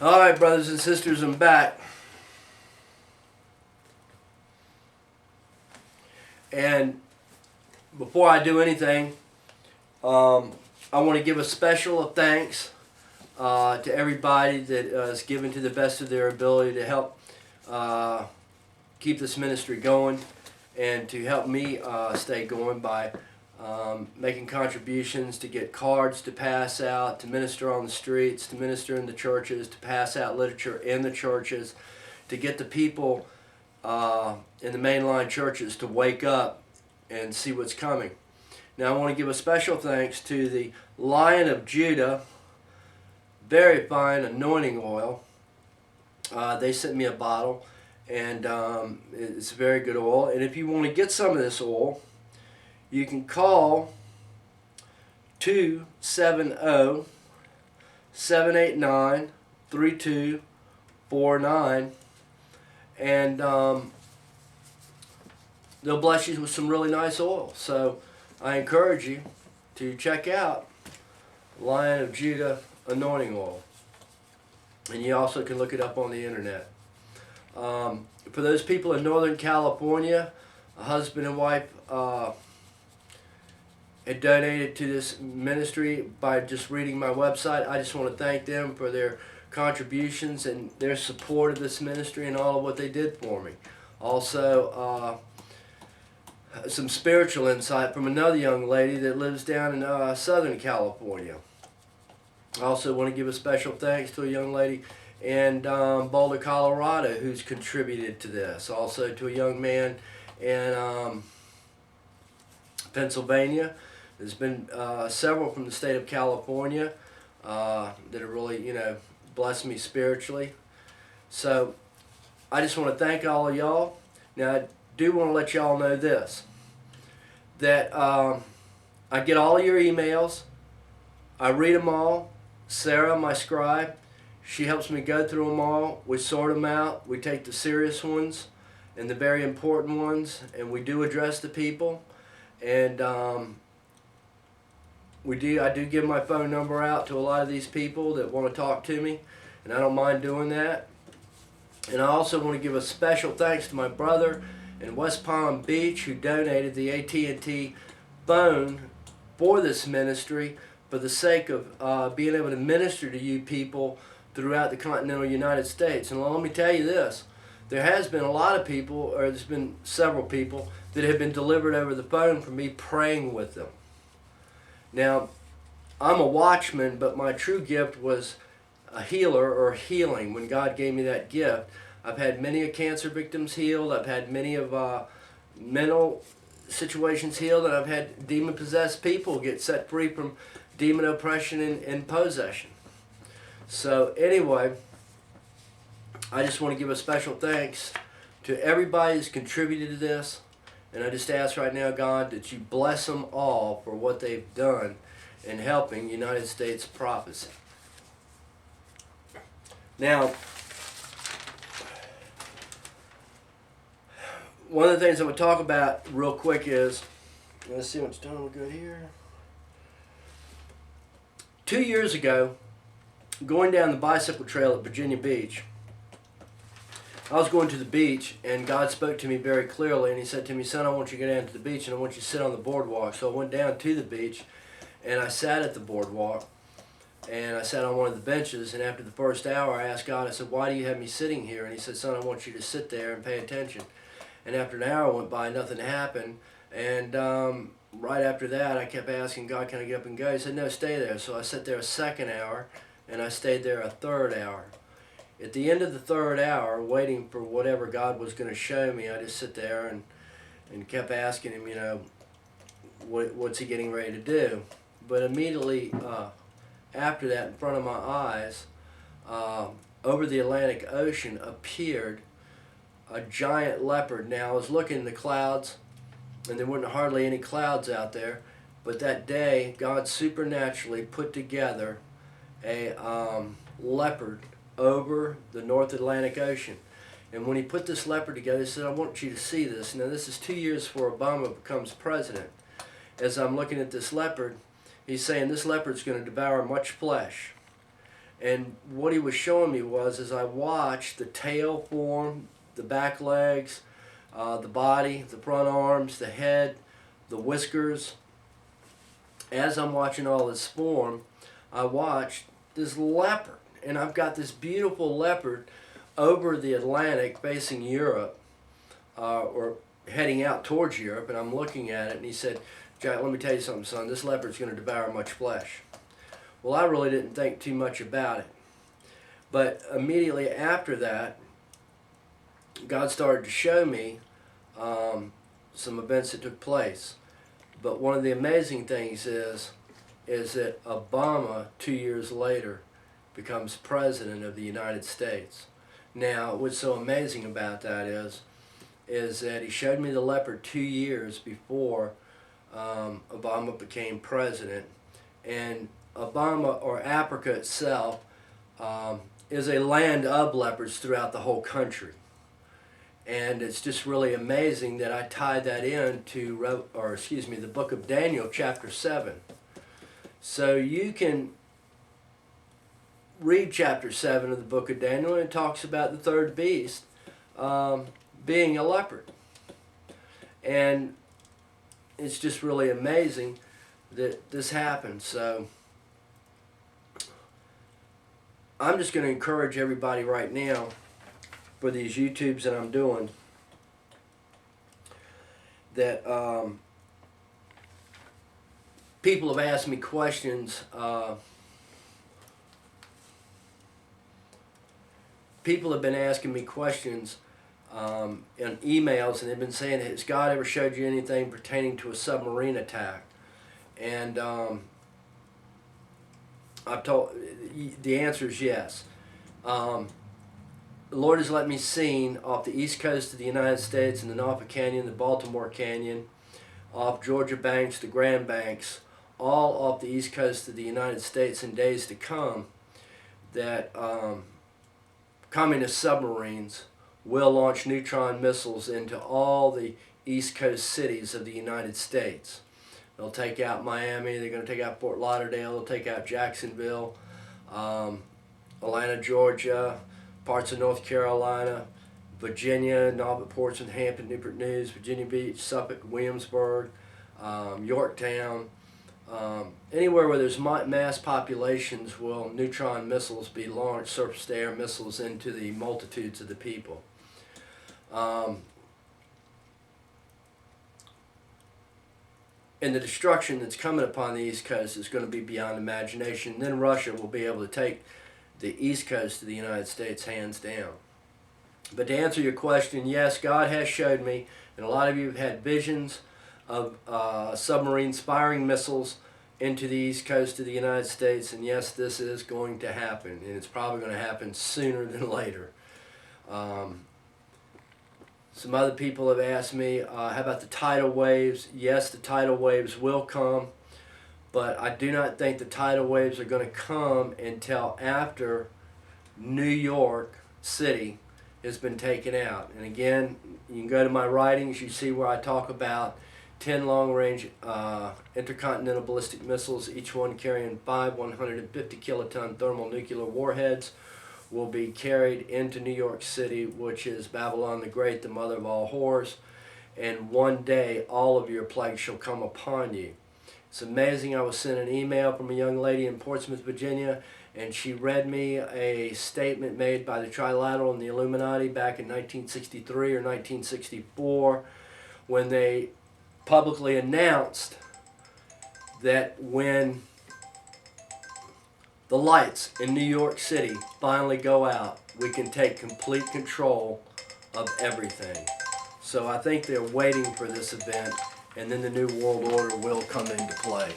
Alright, brothers and sisters, I'm back. And before I do anything, I want to give a special thanks to everybody that is given to the best of their ability to help keep this ministry going and to help me stay going by making contributions to get cards to pass out, to minister on the streets, to minister in the churches, to pass out literature in the churches, to get the people in the mainline churches to wake up and see what's coming. Now I want to give a special thanks to the Lion of Judah, very fine anointing oil. They sent me a bottle, and it's very good oil. And if you want to get some of this oil, you can call 270-789-3249, and they'll bless you with some really nice oil. So I encourage you to check out Lion of Judah anointing oil, and you also can look it up on the internet. For those people in Northern California, a husband and wife had donated to this ministry by just reading my website. I just want to thank them for their contributions and their support of this ministry and all of what they did for me. Also, some spiritual insight from another young lady that lives down in Southern California. I also want to give a special thanks to a young lady in Boulder, Colorado, who's contributed to this. Also to a young man in Pennsylvania. There's been several from the state of California that have really, blessed me spiritually. So I just want to thank all of y'all. Now I do want to let y'all know this, that I get all of your emails. I read them all. Sarah, my scribe, she helps me go through them all. We sort them out. We take the serious ones and the very important ones, and we do address the people. And I do give my phone number out to a lot of these people that want to talk to me, and I don't mind doing that. And I also want to give a special thanks to my brother in West Palm Beach who donated the AT&T phone for this ministry for the sake of being able to minister to you people throughout the continental United States. And let me tell you this, there has been a lot of people, or there's been several people, that have been delivered over the phone from me praying with them. Now, I'm a watchman, but my true gift was a healer or healing. When God gave me that gift, I've had many of cancer victims healed. I've had many of mental situations healed, and I've had demon-possessed people get set free from demon oppression and possession. So anyway, I just want to give a special thanks to everybody who's contributed to this. And I just ask right now, God, that you bless them all for what they've done in helping United States prophecy. Now, one of the things I would talk about real quick is, let's see what's doing good here. 2 years ago, going down the bicycle trail at Virginia Beach, I was going to the beach, and God spoke to me very clearly, and he said to me, son, I want you to go down to the beach, and I want you to sit on the boardwalk. So I went down to the beach, and I sat at the boardwalk, and I sat on one of the benches, and after the first hour, I asked God, I said, why do you have me sitting here? And he said, son, I want you to sit there and pay attention. And after an hour went by, nothing happened, and right after that, I kept asking God, can I get up and go? He said, no, stay there. So I sat there a second hour, and I stayed there a third hour. At the end of the third hour, waiting for whatever God was going to show me, I just sit there and kept asking him, what's he getting ready to do? But immediately after that, in front of my eyes, over the Atlantic Ocean appeared a giant leopard. Now, I was looking in the clouds, and there weren't hardly any clouds out there, but that day, God supernaturally put together a leopard over the North Atlantic Ocean. And when he put this leopard together, he said, I want you to see this. Now, this is 2 years before Obama becomes president. As I'm looking at this leopard, he's saying this leopard's going to devour much flesh. And what he was showing me was, as I watched the tail form, the back legs, the body, the front arms, the head, the whiskers, as I'm watching all this form, I watched this leopard. And I've got this beautiful leopard over the Atlantic facing Europe, or heading out towards Europe, and I'm looking at it, and he said, "Jack, let me tell you something, son, this leopard's going to devour much flesh." Well, I really didn't think too much about it. But immediately after that, God started to show me some events that took place. But one of the amazing things is that Obama, 2 years later, becomes president of the United States. Now, what's so amazing about that is that he showed me the leopard 2 years before Obama became president. And Obama, or Africa itself, is a land of leopards throughout the whole country. And it's just really amazing that I tied that in to, the book of Daniel, chapter 7. So you can read chapter 7 of the book of Daniel, and it talks about the third beast being a leopard. And it's just really amazing that this happened. So I'm just going to encourage everybody right now, for these YouTubes that I'm doing, that people have asked me questions. People have been asking me questions in emails, and they've been saying, "Has God ever showed you anything pertaining to a submarine attack?" And I've told the answer is yes. The Lord has let me see off the east coast of the United States, in the Norfolk Canyon, the Baltimore Canyon, off Georgia Banks, the Grand Banks, all off the east coast of the United States in days to come, that communist submarines will launch neutron missiles into all the east coast cities of the United States. They'll take out Miami, they're going to take out Fort Lauderdale, they'll take out Jacksonville, Atlanta, Georgia, parts of North Carolina, Virginia, Norfolk, Portsmouth, Hampton, Newport News, Virginia Beach, Suffolk, Williamsburg, Yorktown. Anywhere where there's mass populations will neutron missiles be launched, surface-to-air missiles, into the multitudes of the people. And the destruction that's coming upon the East Coast is going to be beyond imagination. Then Russia will be able to take the East Coast of the United States hands down. But to answer your question, yes, God has showed me, and a lot of you have had visions of submarines firing missiles into the East Coast of the United States, and yes, this is going to happen, and it's probably going to happen sooner than later. Some other people have asked me, how about the tidal waves? Yes, the tidal waves will come, but I do not think the tidal waves are going to come until after New York City has been taken out. And again, you can go to my writings, you see where I talk about 10 long-range intercontinental ballistic missiles, each one carrying 5 150-kiloton thermonuclear warheads, will be carried into New York City, which is Babylon the Great, the mother of all whores. And one day, all of your plagues shall come upon you. It's amazing. I was sent an email from a young lady in Portsmouth, Virginia, and she read me a statement made by the Trilateral and the Illuminati back in 1963 or 1964, when they publicly announced that when the lights in New York City finally go out, we can take complete control of everything. So I think they're waiting for this event, and then the New World Order will come into play.